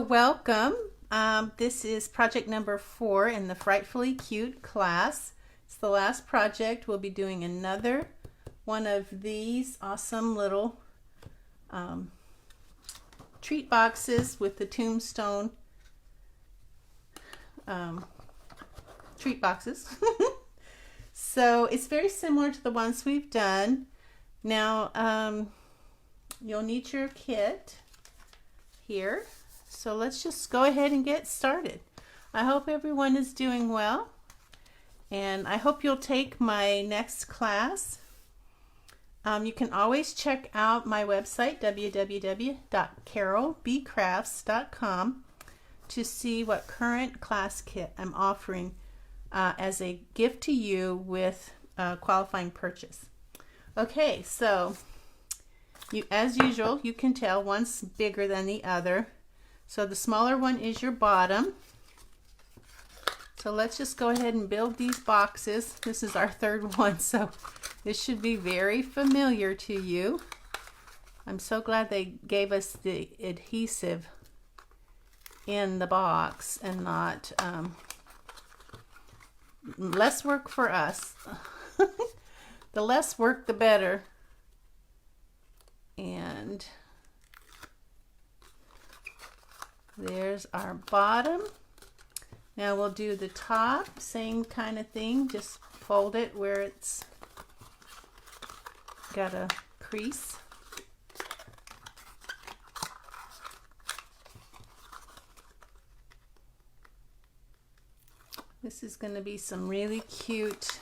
welcome. This is project number 4 in the Frightfully Cute class. It's the last project. We'll be doing another one of these awesome little treat boxes with the Tombstone treat boxes. So it's very similar to the ones we've done. Now you'll need your kit here. So let's just go ahead and get started. I hope everyone is doing well, and I hope you'll take my next class. You can always check out my website, www.carolbcrafts.com, to see what current class kit I'm offering as a gift to you with qualifying purchase. Okay, so as usual, you can tell one's bigger than the other. So the smaller one is your bottom. So let's just go ahead and build these boxes. This is our third one, so this should be very familiar to you. I'm so glad they gave us the adhesive in the box and not less work for us. The less work, the better. And there's our bottom. Now we'll do the top, same kind of thing, just fold it where it's got a crease. This is going to be some really cute.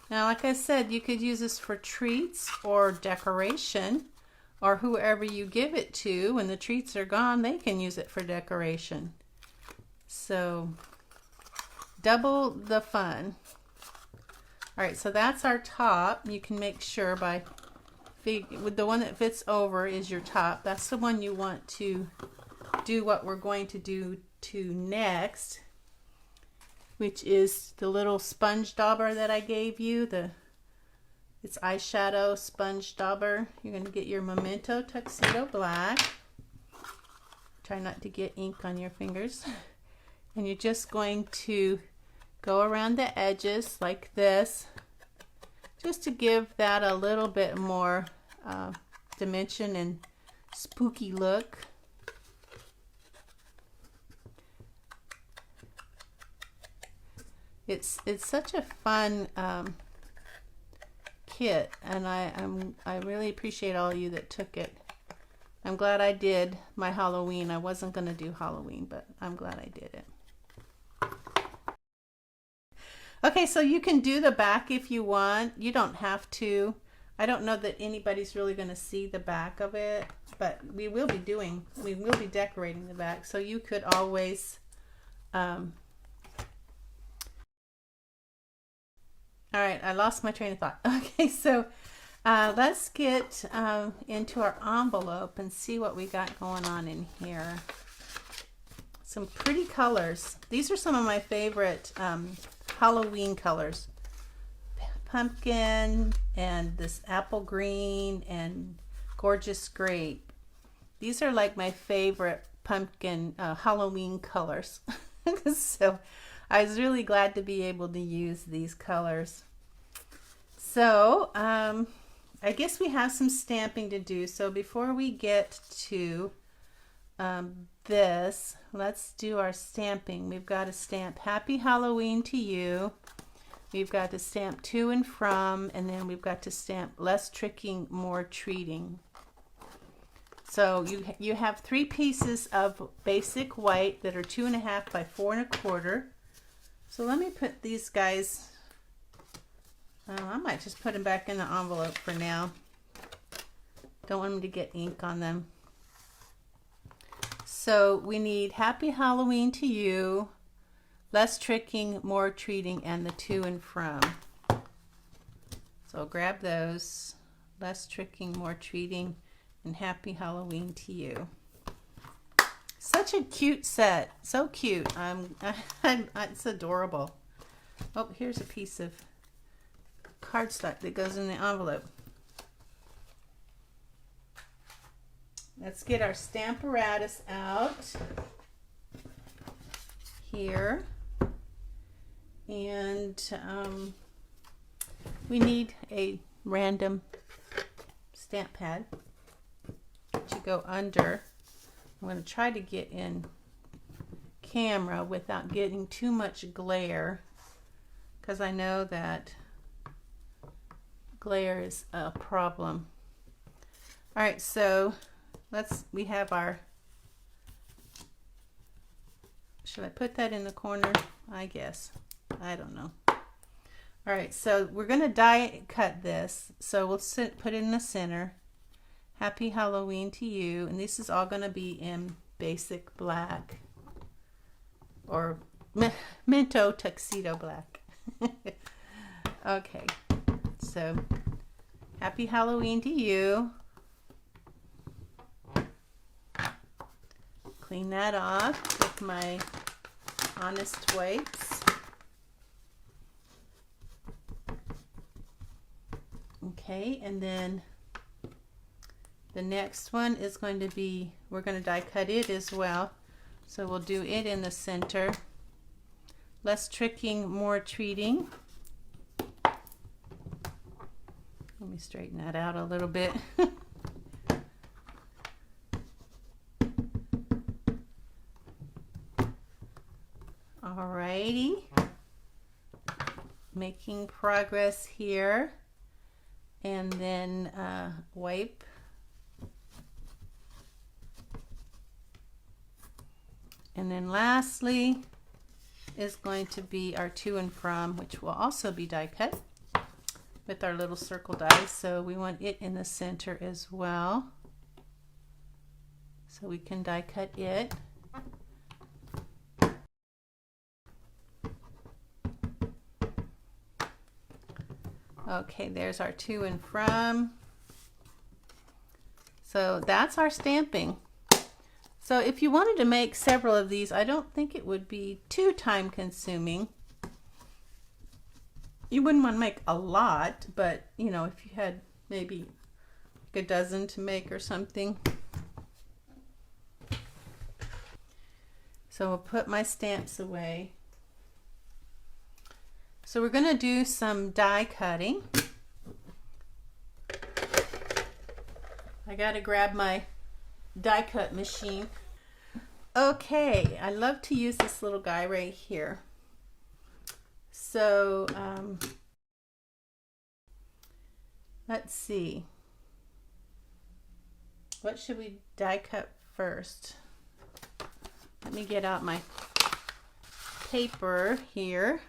Now, like I said, you could use this for treats or decoration, or whoever you give it to. When the treats are gone, they can use it for decoration. So double the fun. All right, so that's our top. You can make sure by with the one that fits over is your top. That's the one you want to do what we're going to do to next, which is the little sponge dauber that I gave you. It's eyeshadow sponge dauber. You're going to get your Memento Tuxedo Black. Try not to get ink on your fingers. And you're just going to go around the edges like this, just to give that a little bit more dimension and spooky look. It's such a fun kit, and I really appreciate all of you that took it. I'm glad I did my Halloween. I wasn't going to do Halloween, but I'm glad I did it. Okay, so you can do the back if you want. You don't have to. I don't know that anybody's really going to see the back of it, but we will be decorating the back, so you could always all right, I lost my train of thought. Okay, so let's get into our envelope and see what we got going on in here. Some pretty colors. These are some of my favorite Halloween colors. Pumpkin and this apple green and gorgeous grape. These are like my favorite pumpkin Halloween colors. So I was really glad to be able to use these colors. So I guess we have some stamping to do. So before we get to this, let's do our stamping. We've got to stamp Happy Halloween to You. We've got to stamp To and From, and then we've got to stamp Less Tricking, More Treating. So you have 3 pieces of basic white that are 2.5 by 4 1/4. So let me put these guys, I might just put them back in the envelope for now. Don't want them to get ink on them. So we need Happy Halloween to You, Less Tricking, More Treating, and the To and From. So grab those, Less Tricking, More Treating, and Happy Halloween to You. Such a cute set. So cute. It's adorable. Oh, here's a piece of cardstock that goes in the envelope. Let's get our Stamparatus out. here. And we need a random stamp pad to go under. I'm going to try to get in camera without getting too much glare, because I know that glare is a problem. All right, so we have our, should I put that in the corner? I guess. I don't know. All right, so we're going to die cut this. So we'll put it in the center. Happy Halloween to you. And this is all going to be in basic black or Minto tuxedo black. Okay, so happy Halloween to you. Clean that off with my Honest wipes. Okay, and then the next one is going to be, we're going to die cut it as well. So we'll do it in the center. Less tricking, more treating. Let me straighten that out a little bit. Alrighty. Making progress here. And then wipe. And then lastly is going to be our to and from, which will also be die cut with our little circle die. So we want it in the center as well. So we can die cut it. Okay, there's our to and from. So that's our stamping. So if you wanted to make several of these, I don't think it would be too time consuming. You wouldn't want to make a lot, but you know, if you had maybe a dozen to make or something. So I'll put my stamps away. So we're going to do some die cutting. I got to grab my die cut machine. Okay, I love to use this little guy right here. So let's see. What should we die cut first? Let me get out my paper here.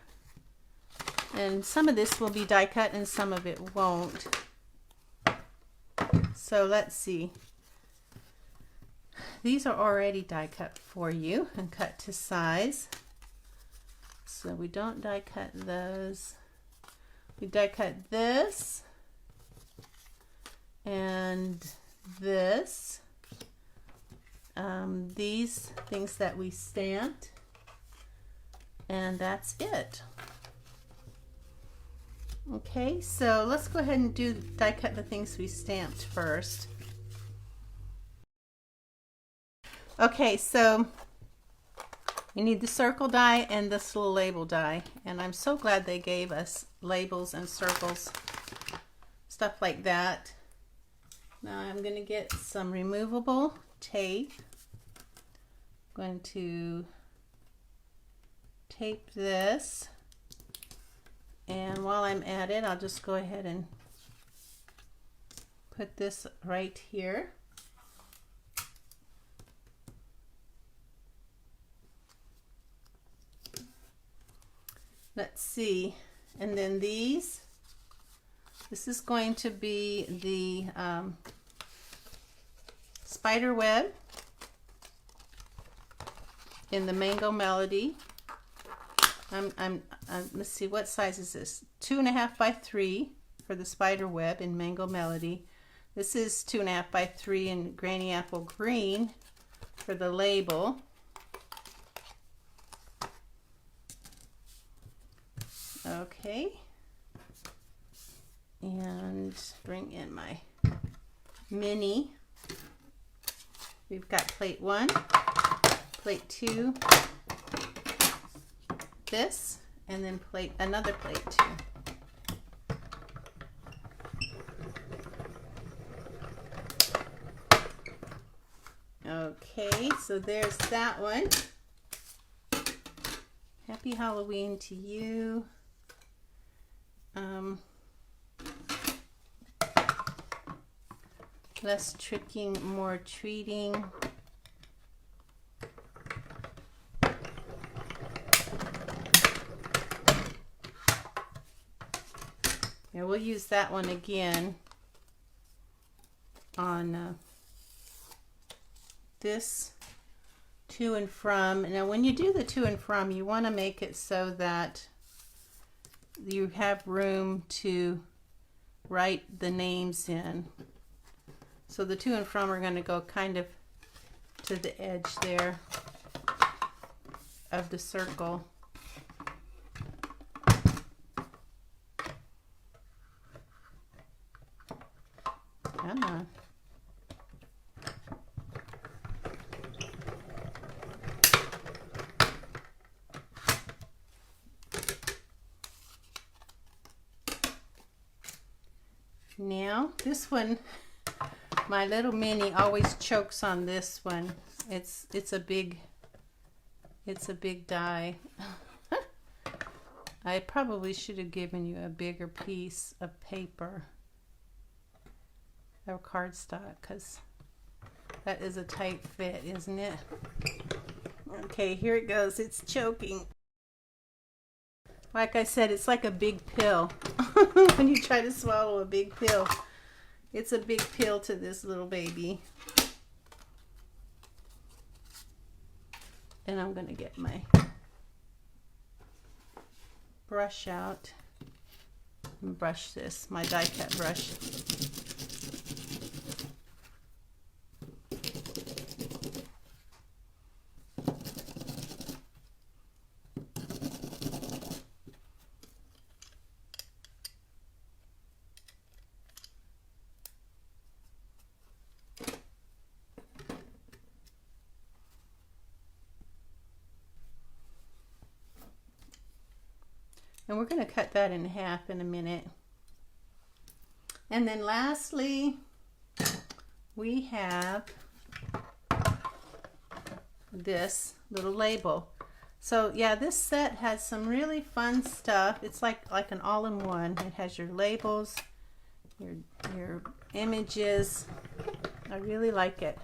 And some of this will be die cut and some of it won't. So let's see. These are already die cut for you and cut to size. So we don't die cut those. We die cut this and this. These things that we stamped, and that's it. Okay, so let's go ahead and die cut the things we stamped first. Okay, so you need the circle die and this little label die, and I'm so glad they gave us labels and circles, stuff like that. Now I'm going to get some removable tape. I'm going to tape this. And while I'm at it, I'll just go ahead and put this right here. Let's see. And then these, this is going to be the spider web in the Mango Melody. Let's see, what size is this? 2.5 by 3 for the spider web in Mango Melody. This is 2.5 by 3 in Granny Apple Green for the label. Okay. And bring in my mini. We've got plate 1, plate 2, this and then plate another plate too. Okay, so there's that one. Happy Halloween to you. Less tricking, more treating. Yeah, we'll use that one again on this to and from. Now when you do the to and from, you want to make it so that you have room to write the names in. So the to and from are going to go kind of to the edge there of the circle. Come on. Now this one, my little mini always chokes on this one. It's a big die. I probably should have given you a bigger piece of paper or cardstock, because that is a tight fit, isn't it? Okay, here it goes. It's choking. Like I said, it's like a big pill. When you try to swallow a big pill, it's a big pill to this little baby. And I'm going to get my brush out and brush this, my die cut brush. And we're going to cut that in half in a minute. And then lastly, we have this little label. So yeah, this set has some really fun stuff. It's like an all-in-one. It has your labels, your images. I really like it.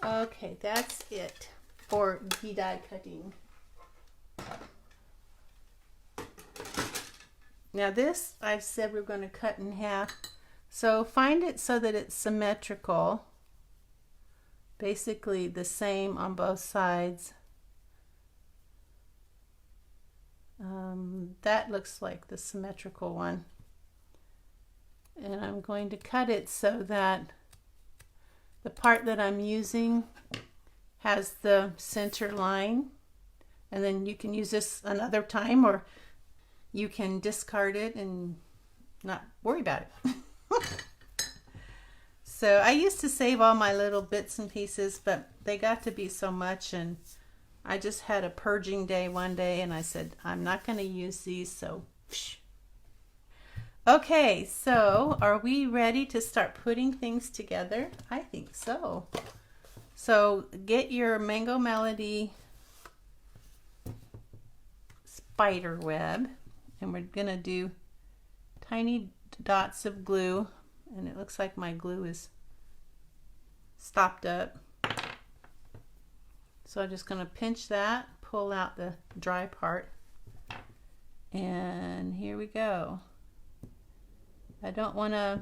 Okay, that's it for the die cutting. Now this, I've said we're going to cut in half. So find it so that it's symmetrical. Basically the same on both sides. That looks like the symmetrical one. And I'm going to cut it so that the part that I'm using has the center line, and then you can use this another time, or you can discard it and not worry about it. So I used to save all my little bits and pieces, but they got to be so much, and I just had a purging day one day, and I said, I'm not going to use these, so psh. Okay, so are we ready to start putting things together? I think so. So get your Mango Melody spider web, and we're gonna do tiny dots of glue, and it looks like my glue is stopped up. So I'm just gonna pinch that, pull out the dry part, and here we go. I don't want to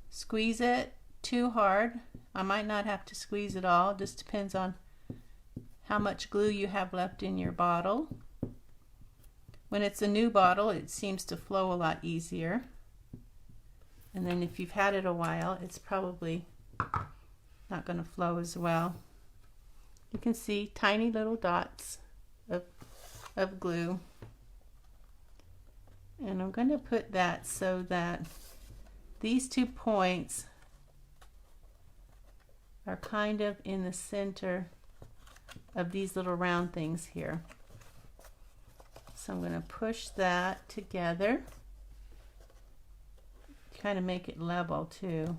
squeeze it too hard. I might not have to squeeze it all. It just depends on how much glue you have left in your bottle. When it's a new bottle, it seems to flow a lot easier. And then if you've had it a while, it's probably not going to flow as well. You can see tiny little dots of glue. And I'm going to put that so that these 2 points are kind of in the center of these little round things here. So I'm going to push that together. Kind of make it level too.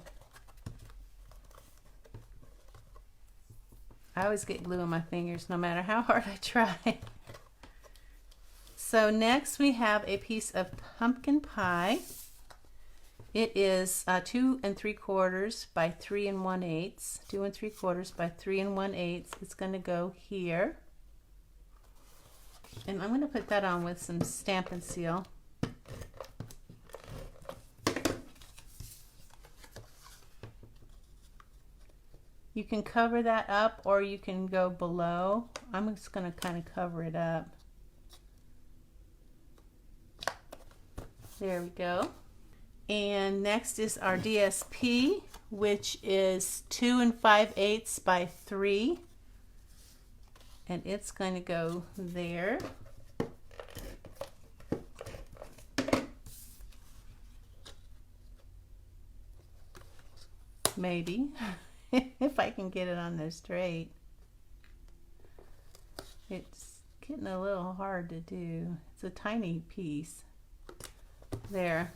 I always get glue on my fingers no matter how hard I try. So next we have a piece of pumpkin pie. It is 2 3/4 by 3 1/8. 2 3/4 by 3 1/8. It's going to go here. And I'm going to put that on with some Stampin' Seal. You can cover that up or you can go below. I'm just going to kind of cover it up. There we go. And next is our DSP, which is 2 5/8 by 3. And it's going to go there. Maybe. If I can get it on there straight. It's getting a little hard to do. It's a tiny piece. There.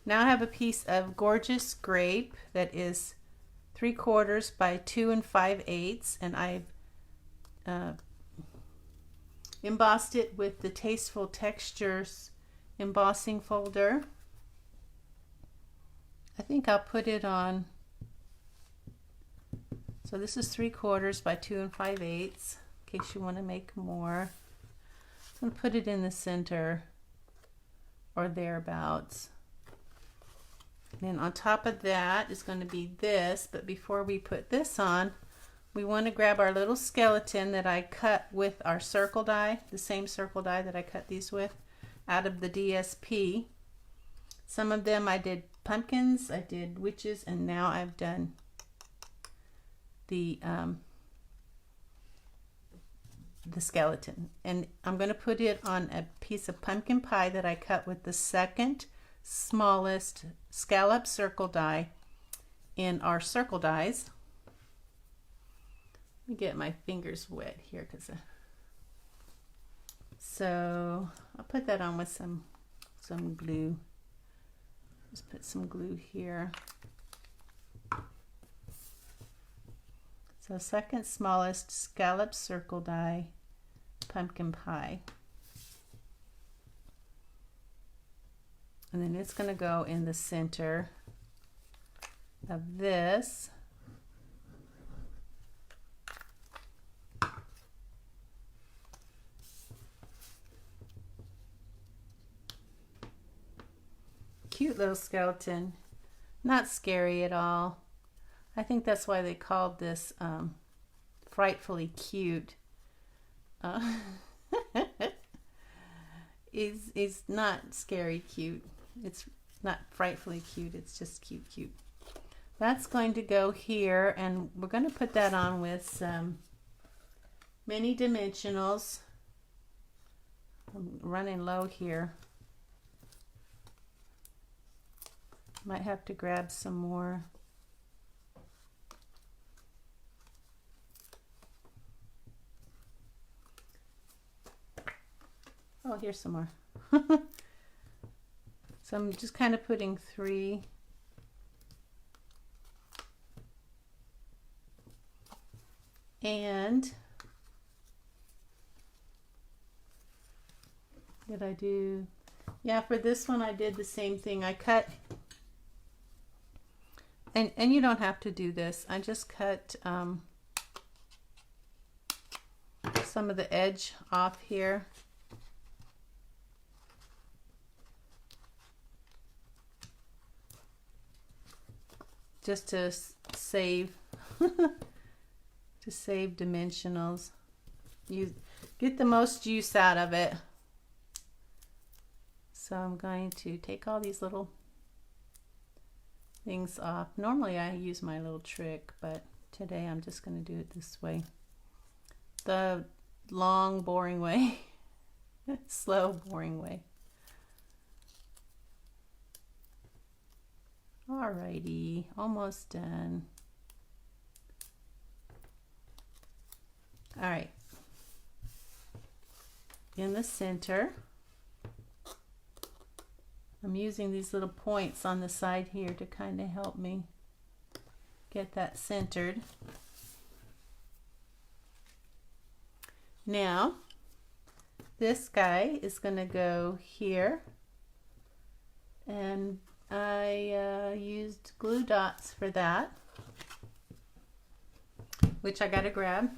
Now I have a piece of gorgeous grape that is 3/4 by 2 5/8, and I've embossed it with the Tasteful Textures embossing folder. I think I'll put it on. So this is 3/4 by 2 5/8, in case you want to make more. I'm going to put it in the center or thereabouts. And on top of that is going to be this, but before we put this on, we want to grab our little skeleton that I cut with our circle die, the same circle die that I cut these with, out of the DSP. Some of them I did pumpkins, I did witches, and now I've done the skeleton. And I'm going to put it on a piece of pumpkin pie that I cut with the second smallest scallop circle die in our circle dies. Let me get my fingers wet here, so I'll put that on with some glue. Just put some glue here. So second smallest scallop circle die pumpkin pie. And then it's going to go in the center of this. Cute little skeleton. Not scary at all. I think that's why they called this Frightfully Cute. It's not scary cute. It's not frightfully cute. It's just cute. That's going to go here, and we're going to put that on with some mini dimensionals. I'm running low here. Might have to grab some more. Oh, here's some more. So I'm just kind of putting 3. And did I do? Yeah, for this one I did the same thing. I cut, and you don't have to do this. I just cut some of the edge off here. Just to save dimensionals. You get the most use out of it. So I'm going to take all these little things off. Normally I use my little trick, but today I'm just going to do it this way. The long, boring way. Slow, boring way. Alrighty, almost done. All right. In the center, I'm using these little points on the side here to kind of help me get that centered. Now, this guy is going to go here, and I used glue dots for that, which I got to grab.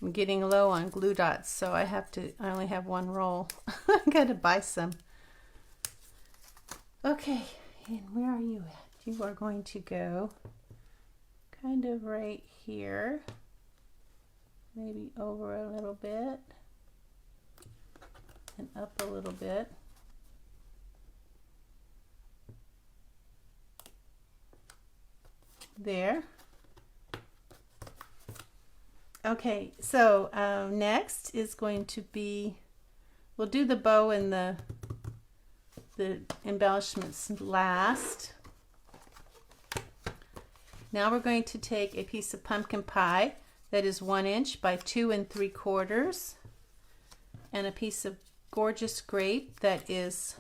I'm getting low on glue dots, so I only have one roll. I got to buy some. Okay, and where are you at? You are going to go kind of right here, maybe over a little bit and up a little bit. There. Okay, so next is going to be, we'll do the bow and the embellishments last. Now we're going to take a piece of pumpkin pie that is 1 inch by 2 3/4, and a piece of gorgeous grape that is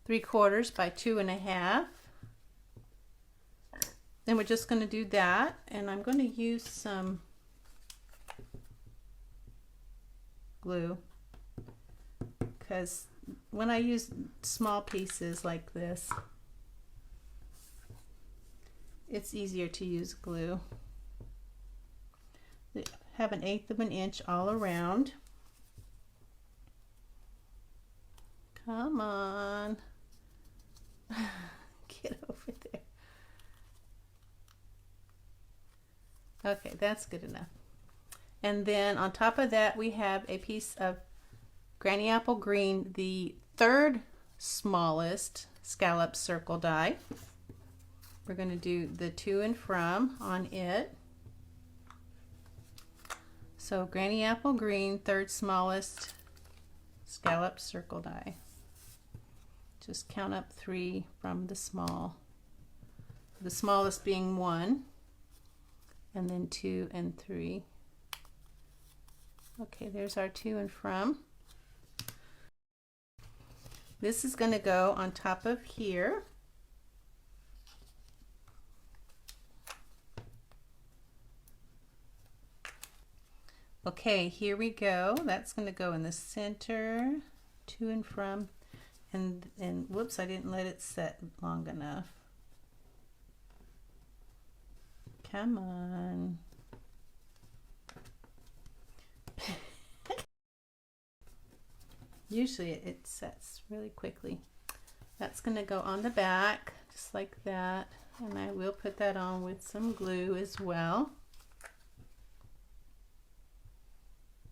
3/4 by 2 1/2. Then we're just going to do that, and I'm going to use some glue, because when I use small pieces like this, it's easier to use glue. Have 1/8 of an inch all around. Come on. Get over there. Okay, that's good enough. And then on top of that, we have a piece of Granny Apple Green, the 3rd smallest scallop circle die. We're going to do the to and from on it. So Granny Apple Green, 3rd smallest scallop circle die. Just count up 3 from the smallest being 1, and then 2 and 3. Okay, there's our to and from. This is going to go on top of here. Okay, here we go. That's going to go in the center, to and from, and whoops, I didn't let it set long enough. Come on. Usually it sets really quickly. That's going to go on the back, just like that, and I will put that on with some glue as well.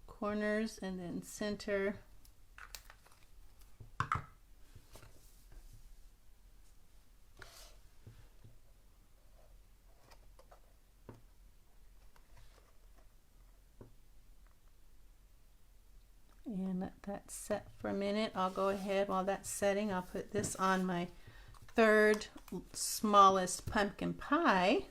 Corners and then center. And let that set for a minute. I'll go ahead while that's setting. I'll put this on my 3rd smallest pumpkin pie.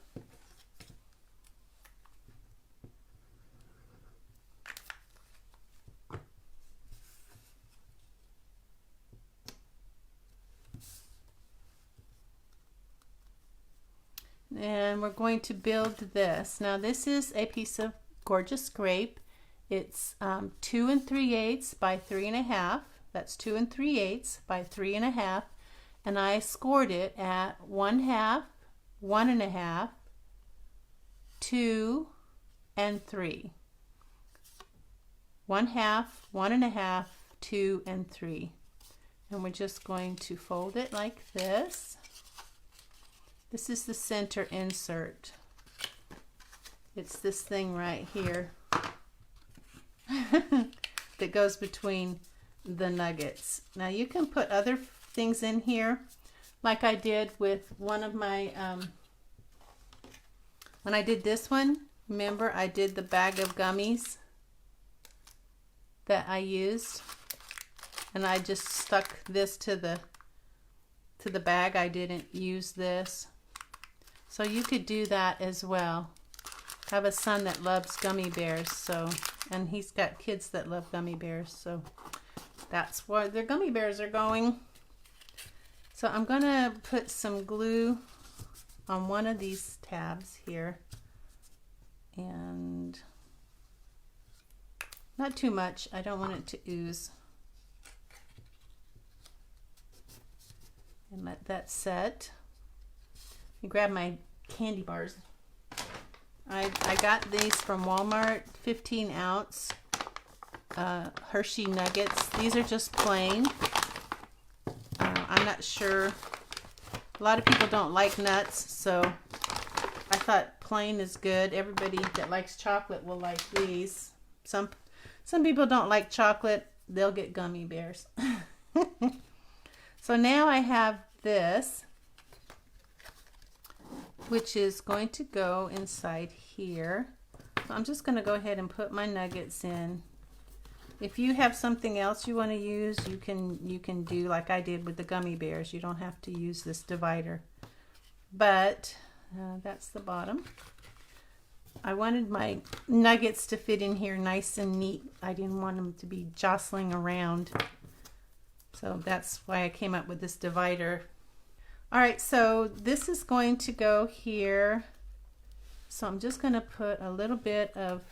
And we're going to build this. Now this is a piece of gorgeous grape. It's 2 3/8 by 3 1/2. That's 2 3/8 by 3 1/2, and I scored it at 1/2, 1 1/2, 2 and 3. 1/2, 1 1/2, 2 and 3. And we're just going to fold it like this. This is the center insert. It's this thing right here that goes between the nuggets. Now you can put other things in here, like I did with one of my, when I did this one, remember I did the bag of gummies that I used, and I just stuck this to to the bag, I didn't use this. So you could do that as well. I have a son that loves gummy bears, so, and he's got kids that love gummy bears, so that's where their gummy bears are going. So I'm gonna put some glue on one of these tabs here, and not too much. I don't want it to ooze. And let that set. I grab my candy bars. I got these from Walmart, 15-ounce Hershey nuggets. These are just plain. I'm not sure. A lot of people don't like nuts, so I thought plain is good. Everybody that likes chocolate will like these. Some people don't like chocolate. They'll get gummy bears. So now I have this, which is going to go inside here. So I'm just going to go ahead and put my nuggets in. If you have something else you want to use, you can do like I did with the gummy bears. You don't have to use this divider. But that's the bottom. I wanted my nuggets to fit in here nice and neat. I didn't want them to be jostling around. So that's why I came up with this divider. All right, so this is going to go here. So I'm just going to put a little bit of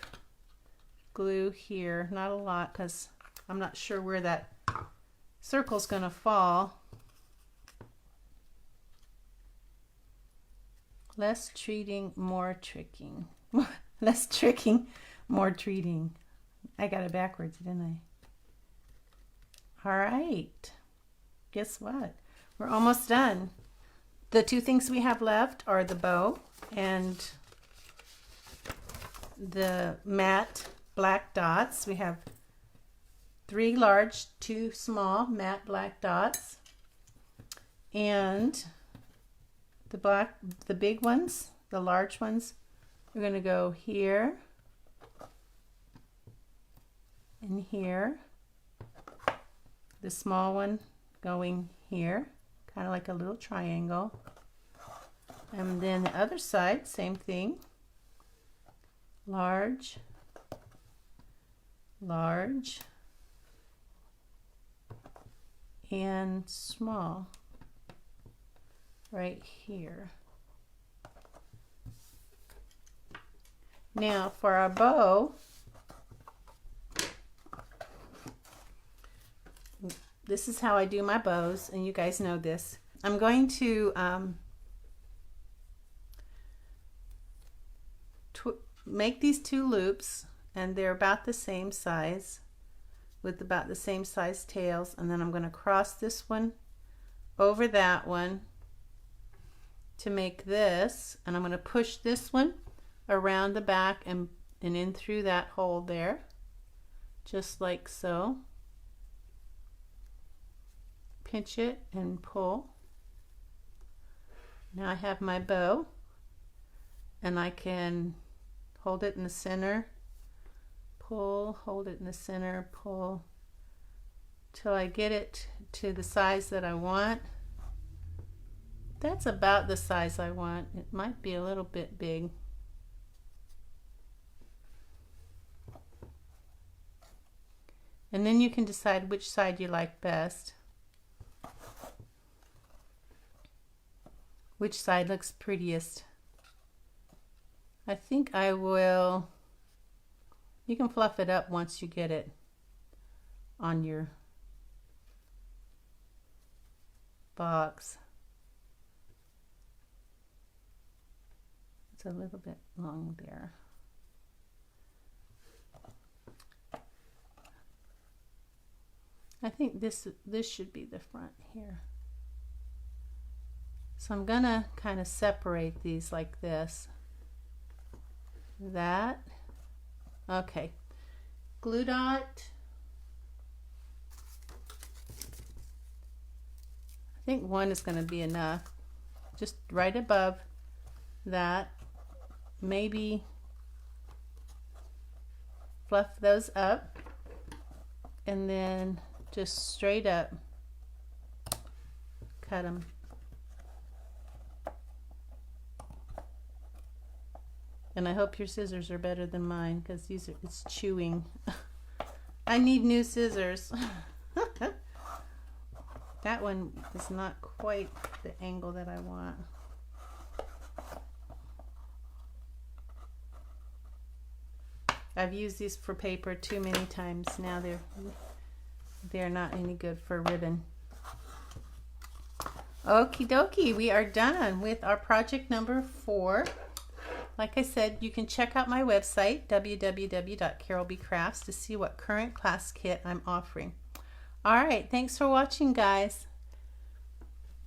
glue here, not a lot, because I'm not sure where that circle's going to fall. Less treating, more tricking. Less tricking, more treating. I got it backwards, didn't I? All right, guess what? We're almost done. The two things we have left are the bow and the matte black dots. We have 3 large, 2 small matte black dots, and the big ones, the large ones, we're going to go here and here. The small one going here, kind of like a little triangle. And then the other side, same thing. Large, large, and small right here. Now for our bow, this is how I do my bows, and you guys know this. I'm going to make these 2 loops, and they're about the same size, with about the same size tails, and then I'm going to cross this one over that one to make this, and I'm going to push this one around the back and in through that hole there, just like so. Pinch it and pull. Now I have my bow, and I can hold it in the center, pull, hold it in the center, pull, till I get it to the size that I want. That's about the size I want. It might be a little bit big. And then you can decide which side you like best. Which side looks prettiest. I think I will, you can fluff it up once you get it on your box. It's a little bit long there. I think this should be the front here. So I'm gonna kind of separate these like this. That. Okay. Glue dot. I think 1 is gonna be enough. Just right above that. Maybe fluff those up, and then just straight up cut them And I hope your scissors are better than mine, because it's chewing. I need new scissors. That one is not quite the angle that I want. I've used these for paper too many times. Now they're not any good for ribbon. Okie dokie, we are done with our project number 4. Like I said, you can check out my website, www.carolbcrafts, to see what current class kit I'm offering. All right, thanks for watching, guys.